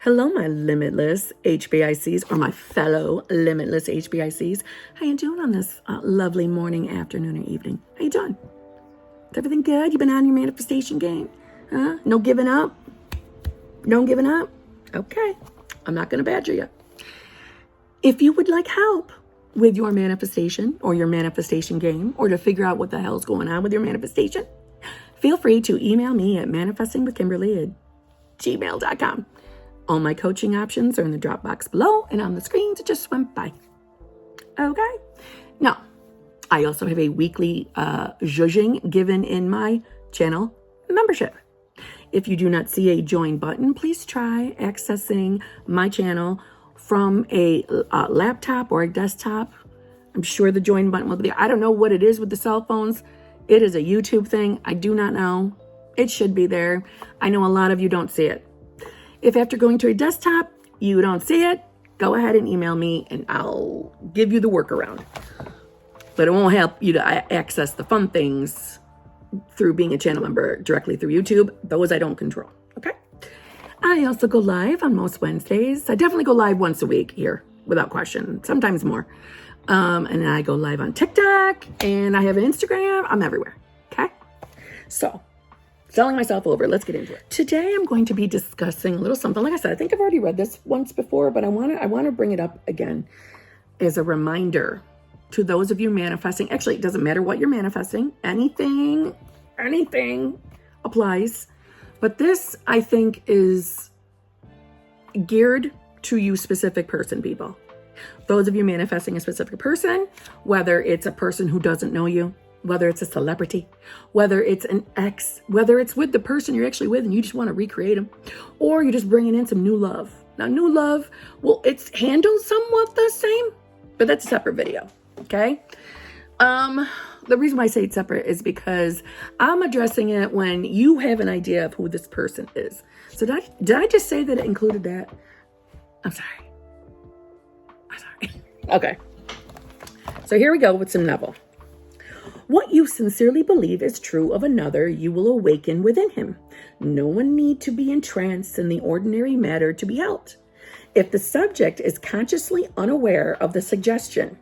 Hello, my limitless HBICs, or my fellow limitless HBICs. How you doing on this lovely morning, afternoon, or evening? How you doing? Is everything good? You been on your manifestation game? Huh? No giving up? No giving up? Okay. I'm not going to badger you. If you would like help with your manifestation or your manifestation game, or to figure out what the hell's going on with your manifestation, feel free to email me at manifestingwithkimberly@gmail.com. All my coaching options are in the drop box below and on the screen, so just swim by. Okay. Now, I also have a weekly zhuzhing given in my channel membership. If you do not see a join button, please try accessing my channel from a laptop or a desktop. I'm sure the join button will be there. I don't know what it is with the cell phones. It is a YouTube thing. I do not know. It should be there. I know a lot of you don't see it. If after going to a desktop, you don't see it, go ahead and email me and I'll give you the workaround. But it won't help you to access the fun things through being a channel member directly through YouTube. Those I don't control, okay? I also go live on most Wednesdays. I definitely go live once a week here, without question, sometimes more. And I go live on TikTok, and I have an Instagram. I'm everywhere, okay? So, selling myself over. Let's get into it. Today, I'm going to be discussing a little something. Like I said, I think I've already read this once before, but I want to bring it up again as a reminder to those of you manifesting. Actually, it doesn't matter what you're manifesting. Anything applies. But this, I think, is geared to you specific person, people. Those of you manifesting a specific person, whether it's a person who doesn't know you, whether it's a celebrity, whether it's an ex, whether it's with the person you're actually with and you just want to recreate them, or you're just bringing in some new love. Now, new love, well, it's handled somewhat the same, but that's a separate video, okay? The reason why I say it's separate is because I'm addressing it when you have an idea of who this person is. So did I just say that it included that? I'm sorry. Okay. So here we go with some Neville. What you sincerely believe is true of another, you will awaken within him. No one need to be entranced in the ordinary matter to be held. If the subject is consciously unaware of the suggestion,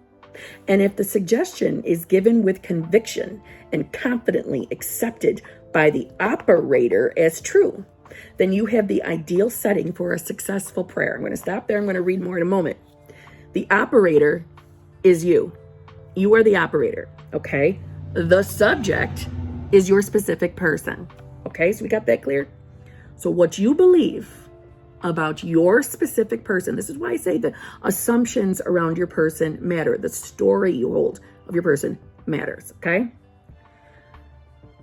and if the suggestion is given with conviction and confidently accepted by the operator as true, then you have the ideal setting for a successful prayer. I'm going to stop there. I'm going to read more in a moment. The operator is you. You are the operator, okay? The subject is your specific person, okay? So we got that clear? So what you believe about your specific person, this is why I say the assumptions around your person matter. The story you hold of your person matters, okay?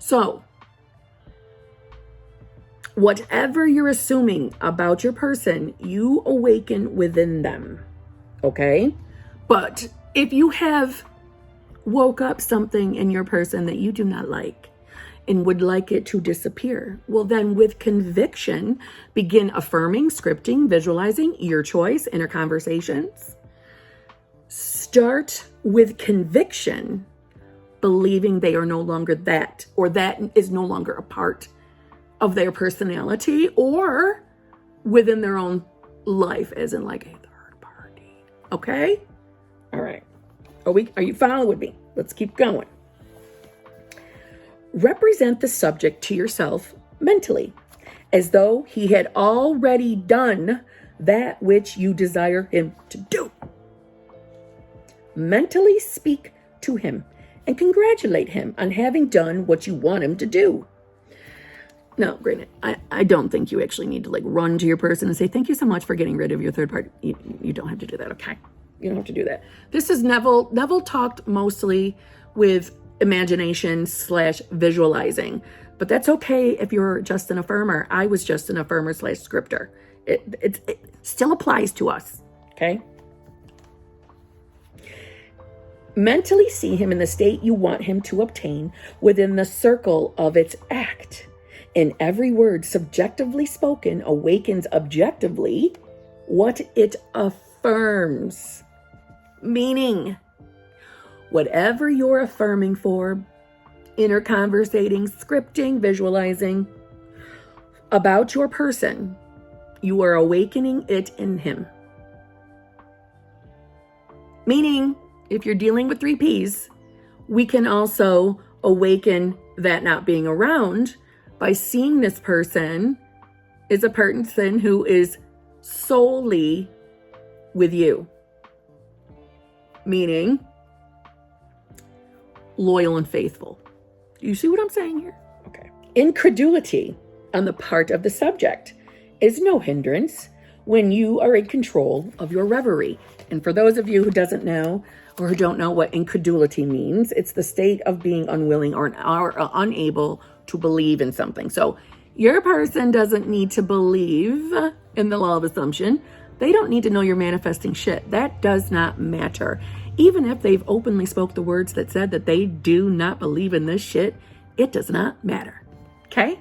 So whatever you're assuming about your person, you awaken within them, okay? But if you have woke up something in your person that you do not like and would like it to disappear, well, then with conviction, begin affirming, scripting, visualizing your choice, inner conversations. Start with conviction, believing they are no longer that, or that is no longer a part of their personality or within their own life, as in like a third party. Okay? All right. Are you following with me? Let's keep going. Represent the subject to yourself mentally, as though he had already done that which you desire him to do. Mentally speak to him and congratulate him on having done what you want him to do. Now, granted, I don't think you actually need to like run to your person and say, thank you so much for getting rid of your third party. You don't have to do that, okay? You don't have to do that. This is Neville. Neville talked mostly with imagination / visualizing, but that's okay if you're just an affirmer. I was just an affirmer / scripter. It still applies to us, okay? Mentally see him in the state you want him to obtain within the circle of its act. And every word subjectively spoken awakens objectively what it affirms. Meaning, whatever you're affirming for, inner conversating, scripting, visualizing about your person, You are awakening it in him. Meaning, if you're dealing with 3 Ps, we can also awaken that not being around by seeing this person is a person who is solely with you. Meaning, loyal and faithful. Do you see what I'm saying here? Okay. Incredulity on the part of the subject is no hindrance when you are in control of your reverie. And for those of you who doesn't know or who don't know what incredulity means, it's the state of being unwilling or unable to believe in something. So your person doesn't need to believe in the law of assumption. They don't need to know you're manifesting shit. That does not matter. Even if they've openly spoke the words that said that they do not believe in this shit, it does not matter. Okay?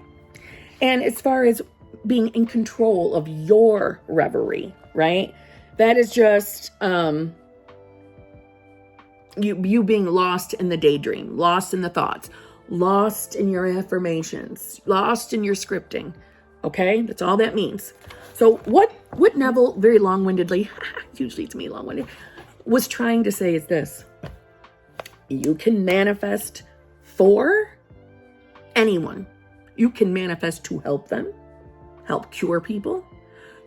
And as far as being in control of your reverie, right? That is just you being lost in the daydream, lost in the thoughts, lost in your affirmations, lost in your scripting. Okay? That's all that means. So what Neville, very long-windedly, usually it's me long-winded, was trying to say is this. You can manifest for anyone. You can manifest to help them, help cure people.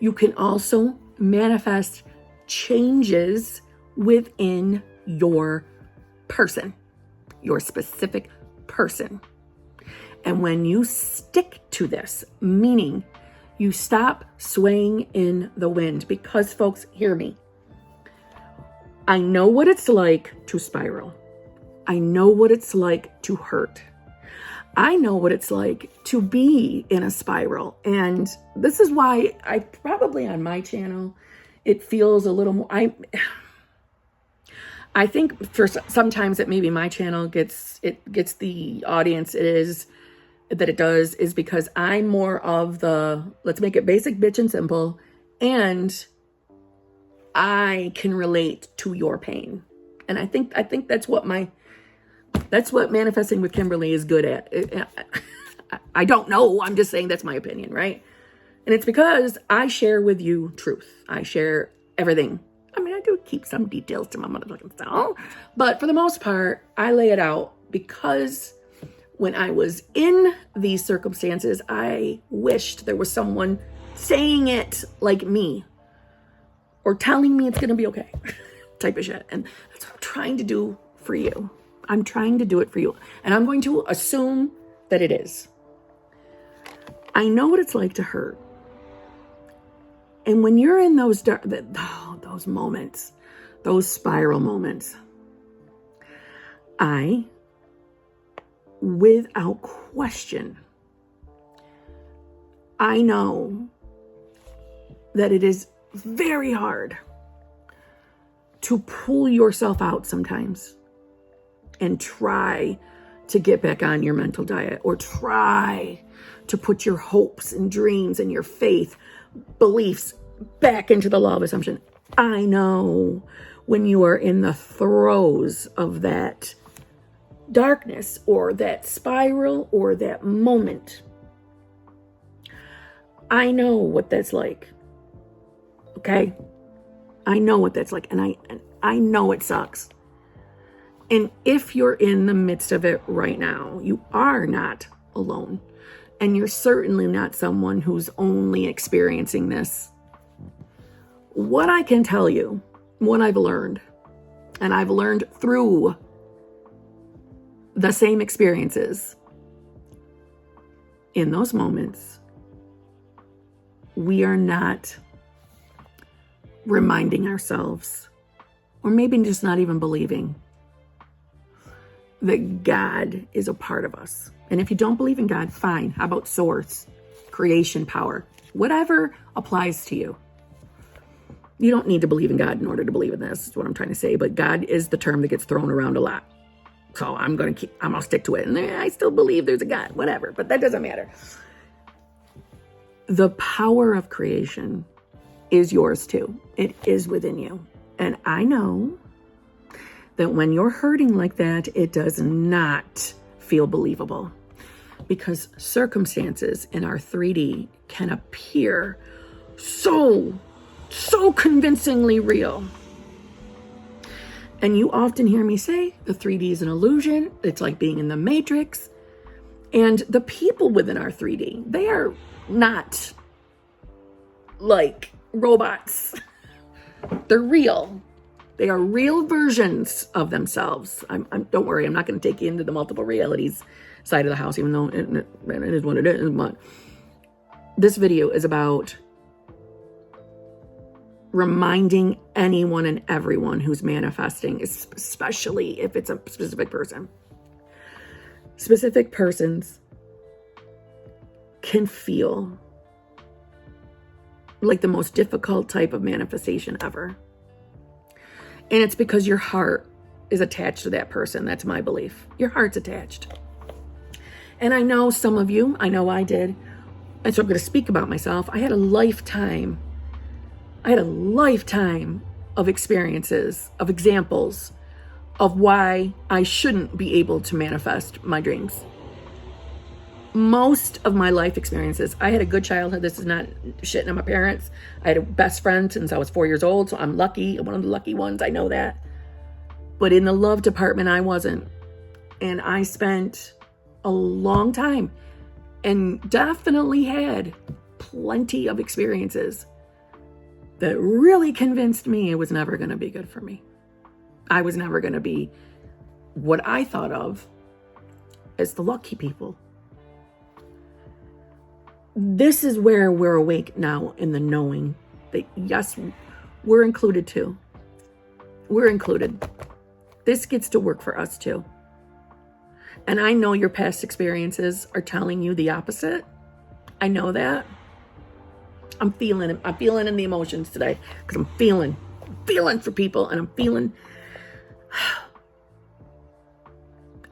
You can also manifest changes within your person, your specific person. And when you stick to this, meaning you stop swaying in the wind, because folks, hear me. I know what it's like to spiral. I know what it's like to hurt. I know what it's like to be in a spiral. And this is why I probably on my channel, it feels a little more, I think for sometimes that maybe my channel gets the audience it does is because I'm more of the, let's make it basic, bitch, and simple. And I can relate to your pain. And I think that's what manifesting with Kimberly is good at. I don't know. I'm just saying that's my opinion, right? And it's because I share with you truth. I share everything. I mean, I do keep some details to my motherfucking self, but for the most part, I lay it out because when I was in these circumstances, I wished there was someone saying it like me or telling me it's going to be okay type of shit. And that's what I'm trying to do for you. I'm trying to do it for you. And I'm going to assume that it is. I know what it's like to hurt. And when you're in those those moments, those spiral moments, I, without question, I know that it is very hard to pull yourself out sometimes and try to get back on your mental diet or try to put your hopes and dreams and your faith, beliefs back into the law of assumption. I know when you are in the throes of that darkness or that spiral or that moment. I know what that's like. Okay? I know what that's like, and I know it sucks. And if you're in the midst of it right now, you are not alone. And you're certainly not someone who's only experiencing this. What I can tell you, what I've learned, and I've learned through the same experiences, in those moments, we are not reminding ourselves, or maybe just not even believing, that God is a part of us. And if you don't believe in God, fine. How about source, creation power, whatever applies to you. You don't need to believe in God in order to believe in this, is what I'm trying to say. But God is the term that gets thrown around a lot. So I'm going to stick to it. And I still believe there's a God, whatever, but that doesn't matter. The power of creation is yours too. It is within you. And I know that when you're hurting like that, it does not feel believable, because circumstances in our 3D can appear so convincingly real. And you often hear me say the 3D is an illusion. It's like being in the Matrix. And the people within our 3D, they are not like robots. They're real. They are real versions of themselves. Don't worry, I'm not going to take you into the multiple realities side of the house, even though it is what it is. But this video is about reminding anyone and everyone who's manifesting, especially if it's a specific person. Specific persons can feel like the most difficult type of manifestation ever. And it's because your heart is attached to that person. That's my belief. Your heart's attached. And I know some of you, I know I did. And so I'm going to speak about myself. I had a lifetime of experiences, of examples of why I shouldn't be able to manifest my dreams. Most of my life experiences, I had a good childhood. This is not shitting on my parents. I had a best friend since I was 4 years old, so I'm lucky, one of the lucky ones, I know that. But in the love department, I wasn't. And I spent a long time and definitely had plenty of experiences that really convinced me it was never going to be good for me. I was never going to be what I thought of as the lucky people. This is where we're awake now in the knowing that, yes, we're included too. We're included. This gets to work for us too. And I know your past experiences are telling you the opposite. I know that. I'm feeling it. I'm feeling in the emotions today because I'm feeling for people, and I'm feeling.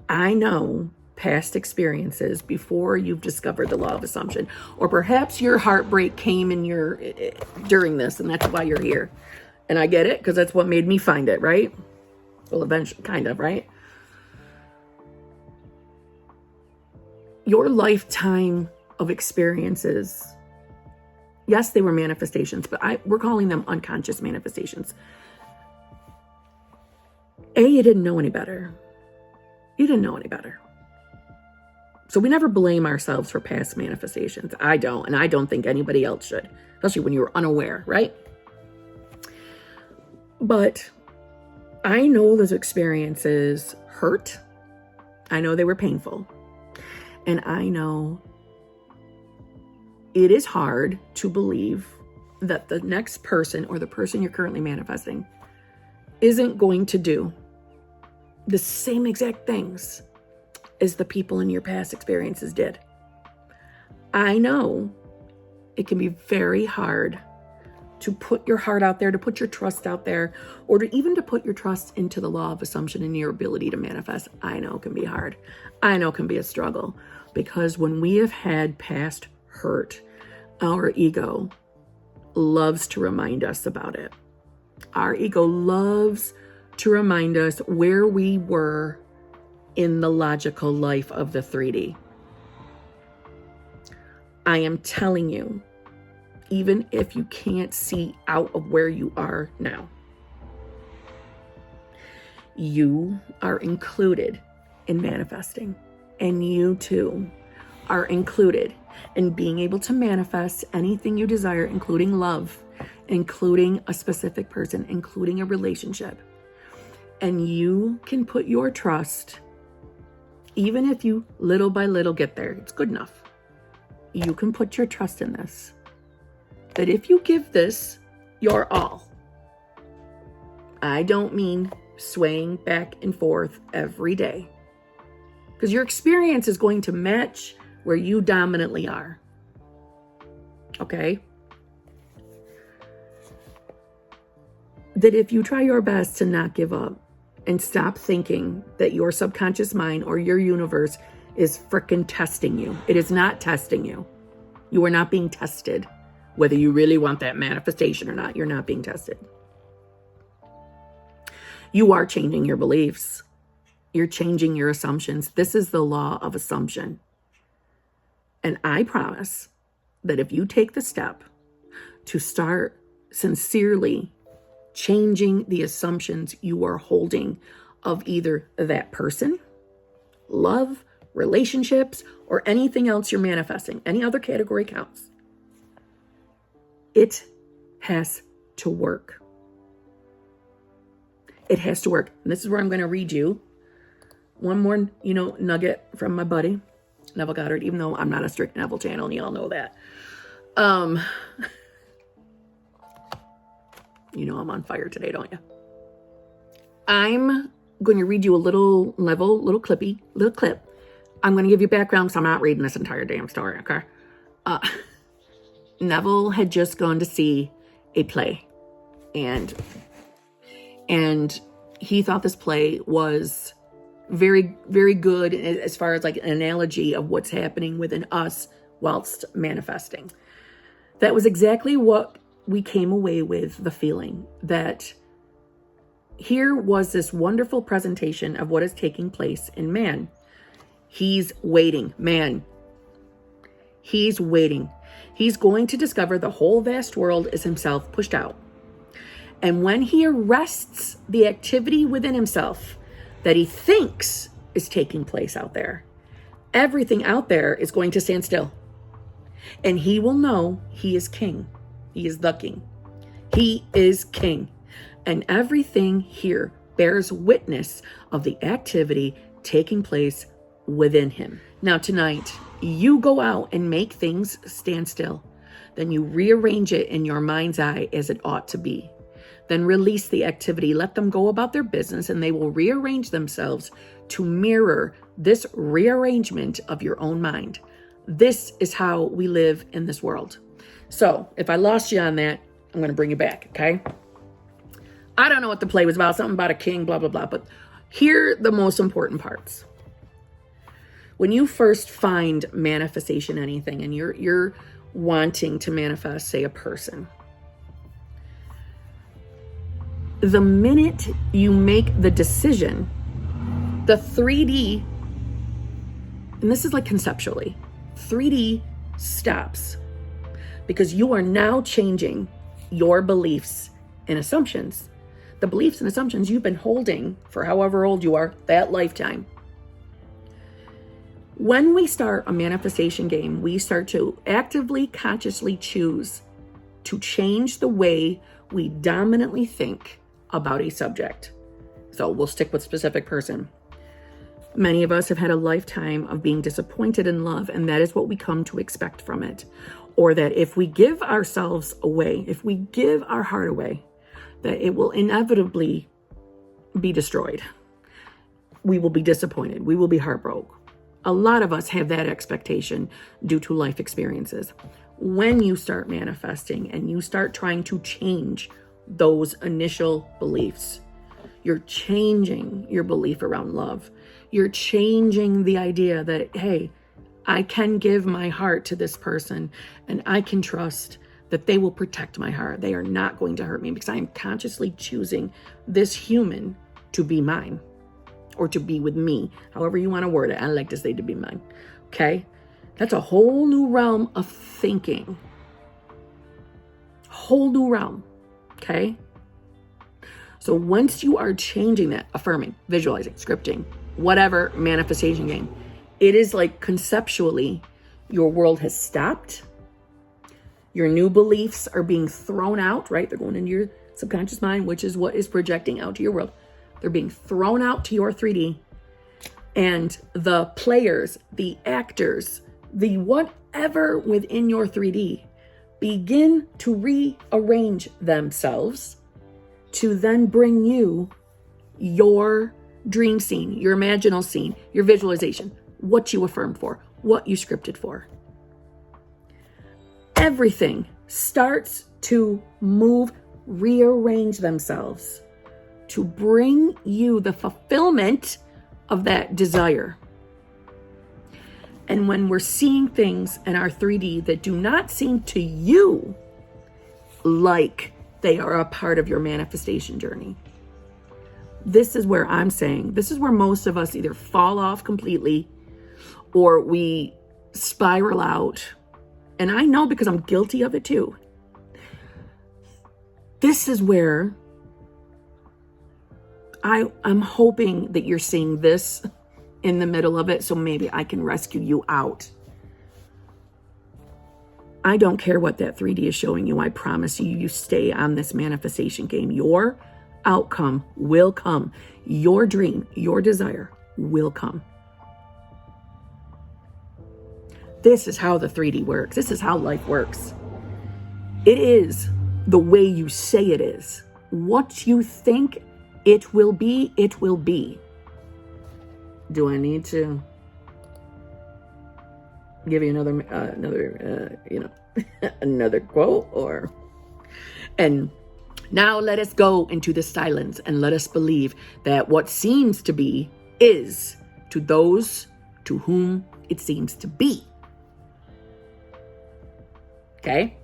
I know past experiences before you've discovered the law of assumption, or perhaps your heartbreak came in during this, and that's why you're here. And I get it because that's what made me find it, right? Well, eventually, kind of, right? Your lifetime of experiences, yes, they were manifestations, but we're calling them unconscious manifestations. You didn't know any better. You didn't know any better. So we never blame ourselves for past manifestations. I don't, and I don't think anybody else should, especially when you were unaware, right? But I know those experiences hurt. I know they were painful. And I know it is hard to believe that the next person or the person you're currently manifesting isn't going to do the same exact things as the people in your past experiences did. I know it can be very hard to put your heart out there, to put your trust out there, or to put your trust into the law of assumption and your ability to manifest. I know it can be hard. I know it can be a struggle, because when we have had past hurt, our ego loves to remind us about it. Our ego loves to remind us where we were in the logical life of the 3D. I am telling you, even if you can't see out of where you are now, you are included in manifesting, and you too are included in being able to manifest anything you desire, including love, including a specific person, including a relationship. And you can put your trust, even if you little by little get there, it's good enough. You can put your trust in this, that if you give this your all, I don't mean swaying back and forth every day, because your experience is going to match where you dominantly are. Okay? That if you try your best to not give up and stop thinking that your subconscious mind or your universe is frickin' testing you. It is not testing you. You are not being tested. Whether you really want that manifestation or not, you're not being tested. You are changing your beliefs. You're changing your assumptions. This is the law of assumption. And I promise that if you take the step to start sincerely changing the assumptions you are holding of either that person, love, relationships, or anything else you're manifesting. Any other category counts. It has to work. It has to work. And this is where I'm going to read you one more, nugget from my buddy, Neville Goddard, even though I'm not a strict Neville channel, and you all know that. I'm on fire today, don't you? I'm going to read you a little clip. I'm going to give you background, so I'm not reading this entire damn story, okay? Neville had just gone to see a play, and he thought this play was very, very good as far as like an analogy of what's happening within us whilst manifesting. That was exactly what we came away with, the feeling that here was this wonderful presentation of what is taking place in man. He's waiting, man. He's waiting. He's going to discover the whole vast world is himself pushed out. And when he arrests the activity within himself that he thinks is taking place out there, everything out there is going to stand still. And he will know he is king. He is the king. He is king. And everything here bears witness of the activity taking place within him. Now tonight, you go out and make things stand still. Then you rearrange it in your mind's eye as it ought to be. Then release the activity. Let them go about their business, and they will rearrange themselves to mirror this rearrangement of your own mind. This is how we live in this world. So if I lost you on that, I'm going to bring you back, okay? I don't know what the play was about, something about a king, blah, blah, blah. But here are the most important parts. When you first find manifestation anything, and you're wanting to manifest, say, a person, the minute you make the decision, the 3D, and this is like conceptually, 3D stops, because you are now changing your beliefs and assumptions. The beliefs and assumptions you've been holding for however old you are, that lifetime. When we start a manifestation game, we start to actively, consciously choose to change the way we dominantly think about a subject. So we'll stick with specific person. Many of us have had a lifetime of being disappointed in love, and that is what we come to expect from it. Or that if we give ourselves away, if we give our heart away, that it will inevitably be destroyed. We will be disappointed. We will be heartbroken. A lot of us have that expectation due to life experiences. When you start manifesting and you start trying to change those initial beliefs, you're changing your belief around love. You're changing the idea that, hey, I can give my heart to this person and I can trust that they will protect my heart. They are not going to hurt me because I am consciously choosing this human to be mine or to be with me. However you want to word it. I like to say to be mine. Okay? That's a whole new realm of thinking. Whole new realm. Okay? So once you are changing that, affirming, visualizing, scripting, whatever manifestation game, it is like conceptually your world has stopped. Your new beliefs are being thrown out, right? They're going into your subconscious mind, which is what is projecting out to your world. They're being thrown out to your 3D. And the players, the actors, the whatever within your 3D begin to rearrange themselves to then bring you your dream scene, your imaginal scene, your visualization, what you affirmed for, what you scripted for. Everything starts to move, rearrange themselves to bring you the fulfillment of that desire. And when we're seeing things in our 3D that do not seem to you like they are a part of your manifestation journey, this is where I'm saying, this is where most of us either fall off completely or we spiral out. And I know because I'm guilty of it too. This is where I'm hoping that you're seeing this in the middle of it, so maybe I can rescue you out. I don't care what that 3D is showing you. I promise you, you stay on this manifestation game. Your outcome will come. Your dream, your desire will come. This is how the 3D works. This is how life works. It is the way you say it is. What you think it will be, it will be. Do I need to give you another another quote? Or, and now let us go into the silence and let us believe that what seems to be is to those to whom it seems to be. Okay?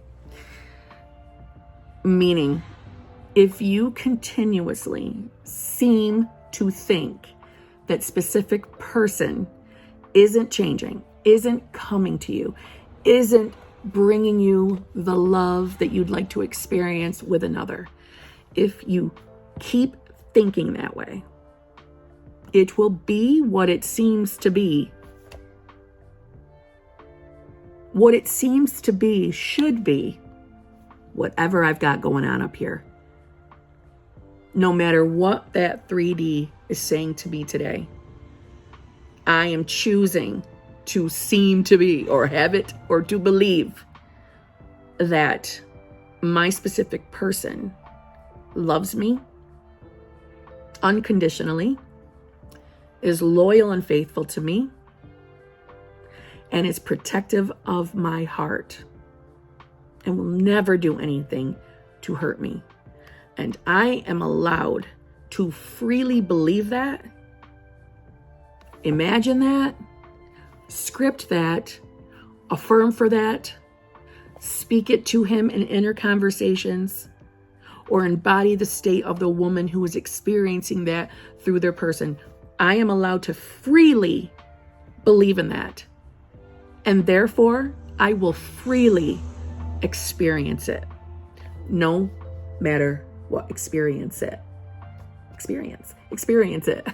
Meaning, if you continuously seem to think that specific person isn't changing, isn't coming to you, isn't bringing you the love that you'd like to experience with another, if you keep thinking that way, it will be what it seems to be. What it seems to be should be whatever I've got going on up here. No matter what that 3D is saying to me today, I am choosing to seem to be, or have it, or to believe that my specific person loves me unconditionally, is loyal and faithful to me, and is protective of my heart, and will never do anything to hurt me. And I am allowed to freely believe that, imagine that, script that, affirm for that, speak it to him in inner conversations, or embody the state of the woman who is experiencing that through their person. I am allowed to freely believe in that. And therefore, I will freely experience it. No matter what. Experience it. Experience it.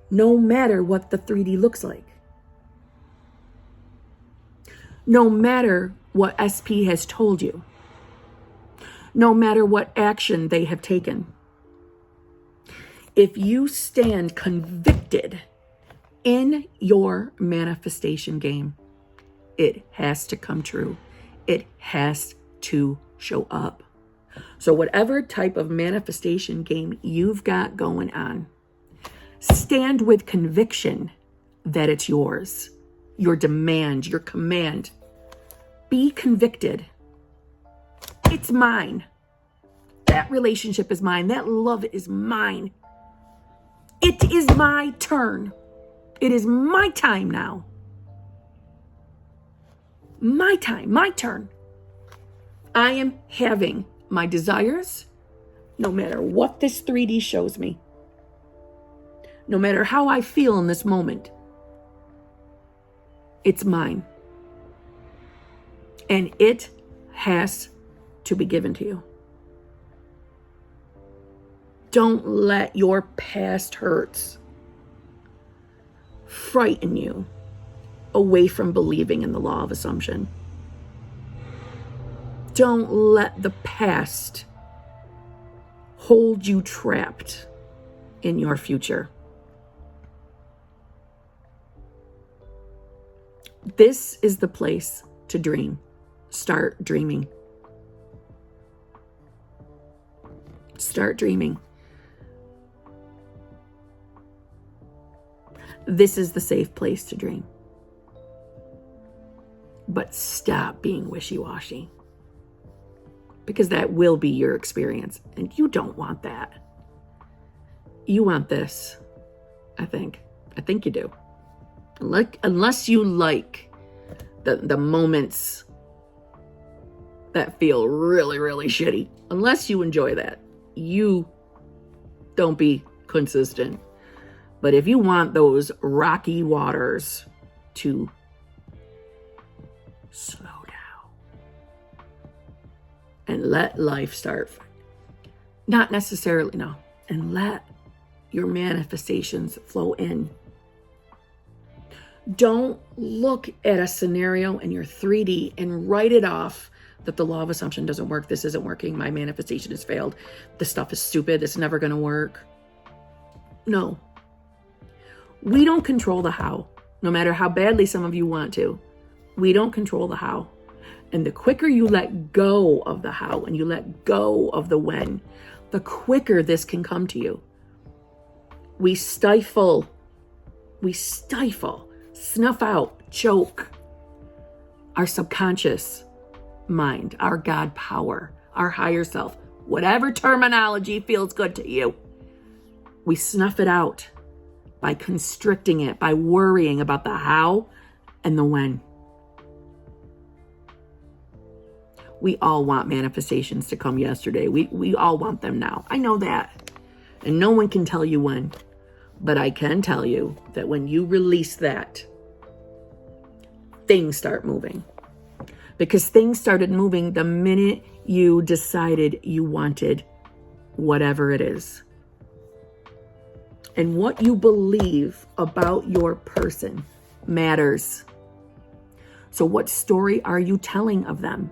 No matter what the 3D looks like. No matter what SP has told you. No matter what action they have taken. If you stand convicted in your manifestation game, it has to come true. It has to show up. So whatever type of manifestation game you've got going on, stand with conviction that it's yours. Your demand, your command. Be convicted. It's mine. That relationship is mine. That love is mine. It is my turn. It is my time now. My time, my turn. I am having my desires, no matter what this 3D shows me. No matter how I feel in this moment. It's mine. And it has to be given to you. Don't let your past hurts frighten you away from believing in the law of assumption. Don't let the past hold you trapped in your future. This is the place to dream. Start dreaming. Start dreaming. This is the safe place to dream. But stop being wishy-washy. Because that will be your experience. And you don't want that. You want this, I think. I think you do. Unless you like the moments that feel really, really shitty. Unless you enjoy that. You don't be consistent. But if you want those rocky waters to slow down and let life start. Not necessarily, no. And let your manifestations flow in. Don't look at a scenario in your 3D and write it off that the law of assumption doesn't work. This isn't working. My manifestation has failed. This stuff is stupid. It's never going to work. No. We don't control the how, no matter how badly some of you want to. We don't control the how. And the quicker you let go of the how and you let go of the when, the quicker this can come to you. We stifle, snuff out, choke our subconscious mind, our God power, our higher self, whatever terminology feels good to you. We snuff it out by constricting it, by worrying about the how and the when. We all want manifestations to come yesterday. We all want them now. I know that. And no one can tell you when. But I can tell you that when you release that, things start moving. Because things started moving the minute you decided you wanted whatever it is. And what you believe about your person matters. So what story are you telling of them?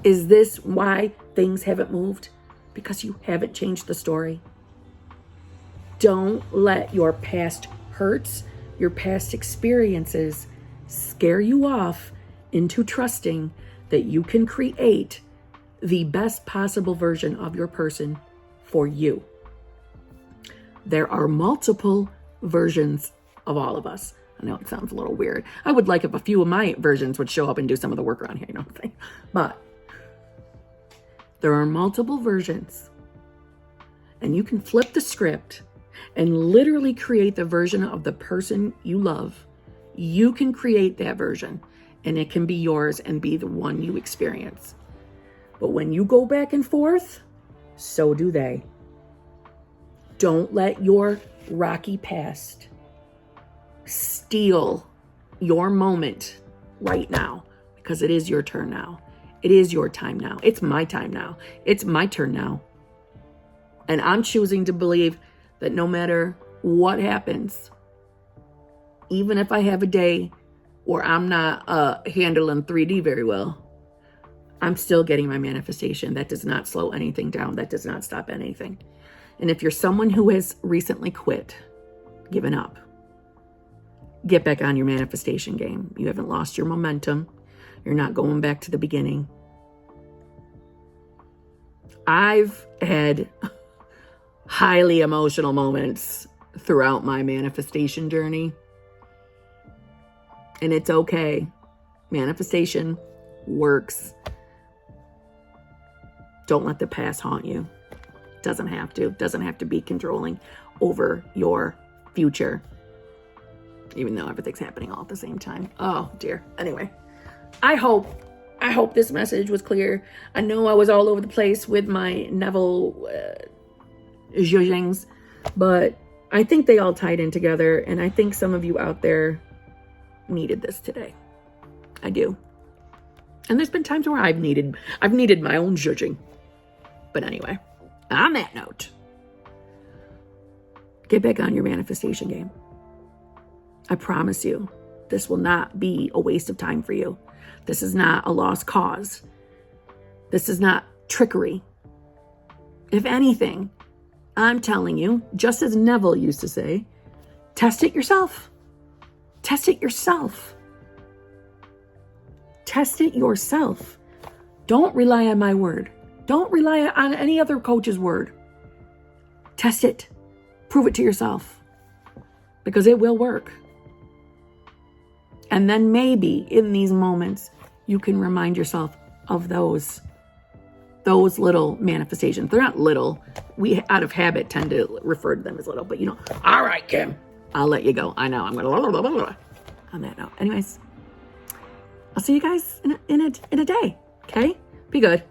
Is this why things haven't moved? Because you haven't changed the story. Don't let your past hurts, your past experiences scare you off into trusting that you can create the best possible version of your person for you. There are multiple versions of all of us. I know it sounds a little weird. I would like if a few of my versions would show up and do some of the work around here, you know what I'm saying? But there are multiple versions. And you can flip the script and literally create the version of the person you love. You can create that version and it can be yours and be the one you experience. But when you go back and forth, so do they. Don't let your rocky past steal your moment right now, because it is your turn now. It is your time now. It's my time now. It's my turn now. And I'm choosing to believe that no matter what happens, even if I have a day where I'm not handling 3D very well, I'm still getting my manifestation. That does not slow anything down. That does not stop anything. And if you're someone who has recently quit, given up, get back on your manifestation game. You haven't lost your momentum. You're not going back to the beginning. I've had highly emotional moments throughout my manifestation journey. And it's okay. Manifestation works. Don't let the past haunt you. Doesn't have to. Doesn't have to be controlling over your future. Even though everything's happening all at the same time. Oh dear. Anyway, I hope this message was clear. I know I was all over the place with my Neville zhuzhings, but I think they all tied in together, and I think some of you out there needed this today. I do. And there's been times where I've needed my own zhuzhing. But anyway, on that note, get back on your manifestation game. I promise you, this will not be a waste of time for you. This is not a lost cause. This is not trickery. If anything, I'm telling you, just as Neville used to say, test it yourself. Test it yourself. Test it yourself. Don't rely on my word. Don't rely on any other coach's word. Test it. Prove it to yourself. Because it will work. And then maybe in these moments, you can remind yourself of those little manifestations. They're not little. We, out of habit, tend to refer to them as little. But all right, Kim, I'll let you go. I know. I'm going to blah, blah, blah, blah. On that note. Anyways, I'll see you guys in a day. Okay? Be good.